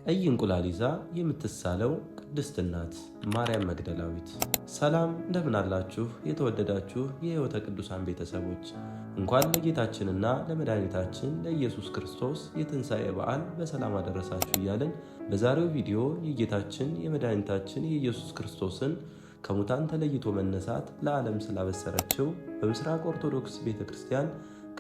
ቀይ እንቁላል ይዛ የምትሳለው ቅድስት እናት ማርያም መግደላዊት። ሰላም እንደምን አላችሁ የተወደዳችሁ የሕይወተ ቅዱሳን ቤተሰቦች፣ እንኳን ለጌታችንና ለመድኃኒታችን ለኢየሱስ ክርስቶስ የትንሣኤ በዓል በሰላም አደረሳችሁ እያልን በዛሬው ቪዲዮ የጌታችን የመድኃኒታችን የኢየሱስ ክርስቶስን ከሙታን ተለይቶ መነሳት ለዓለም ስላበሰረችው በምስራቅ ኦርቶዶክስ ቤተክርስቲያን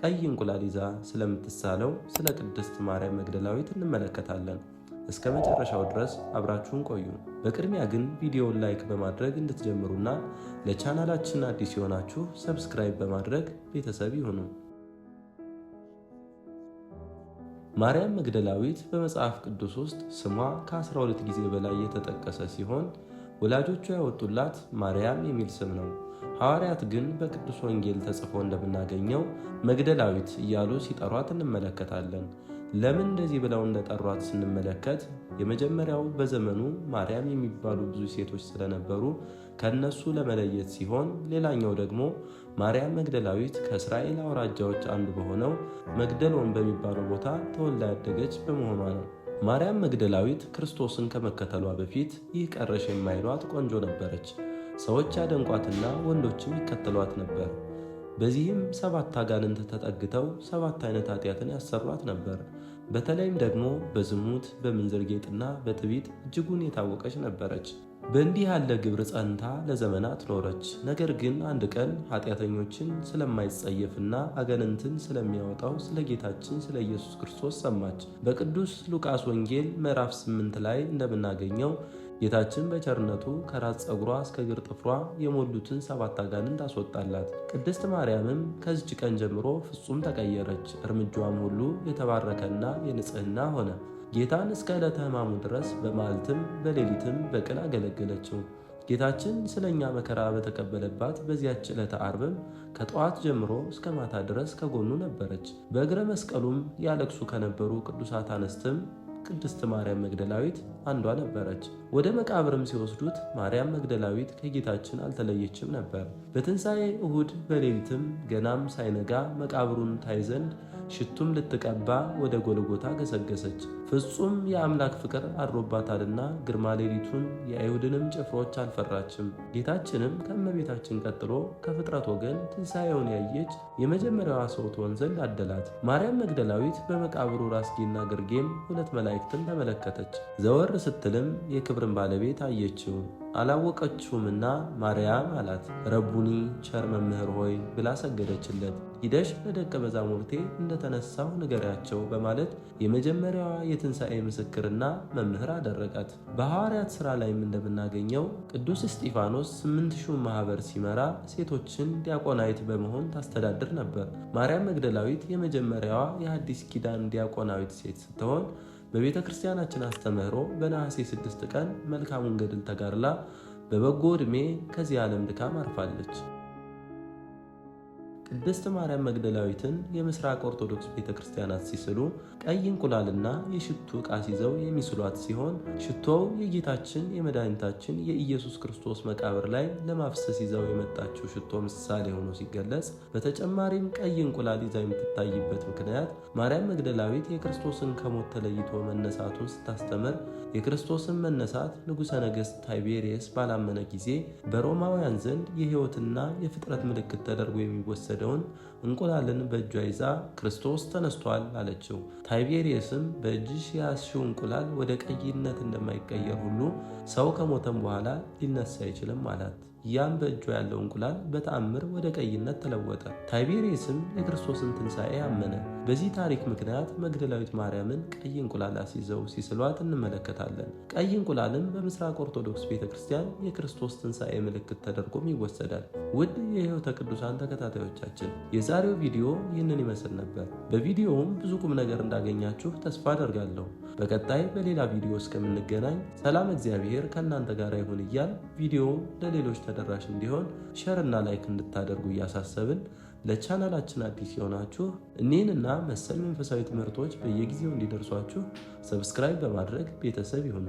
ቀይ እንቁላል ይዛ ስለምትሳለው ስለ ቅድስት ማርያም መግደላዊት እንመለከታለን። እስከ መጨረሻው ድረስ አብራችሁን ቆዩ። በቅድሚያ ግን ቪዲዮውን ላይክ በማድረግ እንድትጀምሩና ለቻናላችን አዲስ የሆናችሁ ሰብስክራይብ በማድረግ ቤተሰብ ይሁኑ። ማርያም መግደላዊት በመጽሐፍ ቅዱስ ውስጥ ስሟ ከ12 ጊዜ በላይ የተጠቀሰ ሲሆን ወላጆቿ ያወጡላት ማርያም የሚል ስም ነው። ሐዋርያት ግን በቅዱስ ወንጌል ተጽፎ እንደምናገኘው መግደላዊት እያሉ ሲጠሯት እንመለከታለን። ለምን እንደዚህ ብለው እንደጠሯት ስንመለከት የመጀመሪያው በዘመኑ ማርያም የሚባሉ ብዙ ሴቶች ስለነበሩ ከነሱ ለመለየት ሲሆን፣ ሌላኛው ደግሞ ማርያም መግደላዊት ከእስራኤል አውራጃዎች አንዱ በሆነው መግደሎን በሚባለው ቦታ ተወልዳ ያደገች በመሆኗ ነው። ማርያም መግደላዊት ክርስቶስን ከመከተሏ በፊት ይህ ቀረሽ የማይሏት ቆንጆ ነበረች። ሰዎች ያደንቋትና ወንዶችም ይከተሏት ነበር። በዚህም 7 አጋንንት ተጠግተው 7 አይነት ኃጢአትን ያሰሯት ነበር። በተለይም ደግሞ በዝሙት፣ በምንዝር ጌጥና በትዕቢት እጅጉን የታወቀች ነበረች። በእንዲህ ያለ ግብር ጸንታ ለዘመናት ኖረች። ነገር ግን አንድ ቀን ኃጢአተኞችን ስለማይጸየፍና አጋንንትን ስለሚያወጣው ስለ ጌታችን ስለ ኢየሱስ ክርስቶስ ሰማች። በቅዱስ ሉቃስ ወንጌል ምዕራፍ 8 ላይ እንደምናገኘው ጌታችን በቸርነቱ ከራስ ፀጉሯ እስከ እግር ጥፍሯ የሞሉትን 7 አጋንንት አስወጣላት። ቅድስት ማርያምም ከዚች ቀን ጀምሮ ፍጹም ተቀየረች። እርምጃዋም ሁሉ የተባረከና የንጽህና ሆነ። ጌታን እስከ ዕለተ ሕማሙ ድረስ በመዓልትም በሌሊትም በቅን አገለገለችው። ጌታችን ስለኛ መከራ በተቀበለባት በዚያች ዕለተ ዓርብም ከጠዋት ጀምሮ እስከ ማታ ድረስ ከጎኑ ነበረች። በእግረ መስቀሉም ያለቅሱ ከነበሩ ቅዱሳት አንስትም ቅድስት ማርያም መግደላዊት አንዷ ነበረች። ወደ መቃብርም ሲወስዱት ማርያም መግደላዊት ከጌታችን አልተለየችም ነበር። በትንሣኤ እሁድ በሌሊትም ገናም ሳይነጋ መቃብሩን ታይ ዘንድ ሽቱም ልትቀባ ወደ ጎልጎታ ገሰገሰች። ፍጹም የአምላክ ፍቅር አድሮባታልና ግርማ ሌሊቱን የአይሁድንም ጭፍሮች አልፈራችም። ጌታችንም ከእመቤታችን ቀጥሎ ከፍጥረት ወገን ትንሣኤውን ያየች የመጀመሪያዋ ሰው ትሆን ዘንድ አደላት። ማርያም መግደላዊት በመቃብሩ ራስጌና ግርጌም 2 መላእክትን ተመለከተች። ዘወር ስትልም የክብርን ባለቤት አየችው። አላወቀችውምና ማርያም አላት። ረቡኒ ቸር መምህር ሆይ ብላ ሰገደችለት። ሂደሽ ለደቀ መዛሙርቴ እንደተነሳሁ ንገሪያቸው በማለት የመጀመሪያዋ የትንሣኤ ምስክርና መምህር አደረጋት። በሐዋርያት ሥራ ላይም እንደምናገኘው ቅዱስ እስጢፋኖስ 8,000 ማኅበር ሲመራ ሴቶችን ዲያቆናዊት በመሆን ታስተዳድር ነበር። ማርያም መግደላዊት የመጀመሪያዋ የሐዲስ ኪዳን ዲያቆናዊት ሴት ስትሆን በቤተ ክርስቲያናችን አስተምህሮ በነሐሴ 6 ቀን መልካሙን ገድል ተጋድላ በበጎ ዕድሜ ከዚህ ዓለም ድካም አርፋለች። ቅድስት ማርያም መግደላዊትን የምስራቅ ኦርቶዶክስ ቤተክርስቲያናት ሲስሉ ቀይ እንቁላልና የሽቱ ዕቃ ይዘው የሚስሏት ሲሆን ሽቶው የጌታችን የመድኃኒታችን የኢየሱስ ክርስቶስ መቃብር ላይ ለማፍሰስ ይዘው የመጣችው ሽቶ ምሳሌ ሆኖ ሲገለጽ፣ በተጨማሪም ቀይ እንቁላል ይዛ የምትታይበት ምክንያት ማርያም መግደላዊት የክርስቶስን ከሞት ተለይቶ መነሳቱን ስታስተምር የክርስቶስን መነሳት ንጉሠ ነገሥት ታይቤሪየስ ባላመነ ጊዜ በሮማውያን ዘንድ የሕይወትና የፍጥረት ምልክት ተደርጎ የሚወሰደውን እንቁላልን በእጇ ይዛ ክርስቶስ ተነስቷል አለችው። ታይቤሪየስም በእጅሽ የያዝሽው እንቁላል ወደ ቀይነት እንደማይቀየር ሁሉ ሰው ከሞተም በኋላ ሊነሳ አይችልም አላት። ያም በእጇ ያለው እንቁላል በተአምር ወደ ቀይነት ተለወጠ። ታይቤሪየስም የክርስቶስን ትንሣኤ አመነ። በዚህ ታሪክ ምክንያት መግደላዊት ማርያምን ቀይ እንቁላል አስይዘው ሲስሏት እንመለከታለን። ቀይ እንቁላልም በምስራቅ ኦርቶዶክስ ቤተክርስቲያን የክርስቶስ ትንሣኤ ምልክት ተደርጎም ይወሰዳል። ውድ የሕይወተ ቅዱሳን ተከታታዮቻችን የዛሬው ቪዲዮ ይህንን ይመስል ነበር። በቪዲዮውም ብዙ ቁም ነገር እንዳገኛችሁ ተስፋ አደርጋለሁ። በቀጣይ በሌላ ቪዲዮ እስከምንገናኝ ሰላም እግዚአብሔር ከእናንተ ጋር ይሁን እያል ቪዲዮ ለሌሎች ተደራሽ እንዲሆን ሼር እና ላይክ እንድታደርጉ እያሳሰብን ለቻናላችን አዲስ የሆናችሁ እኒህንና መሰል መንፈሳዊ ትምህርቶች በየጊዜው እንዲደርሷችሁ ሰብስክራይብ በማድረግ ቤተሰብ ይሁኑ።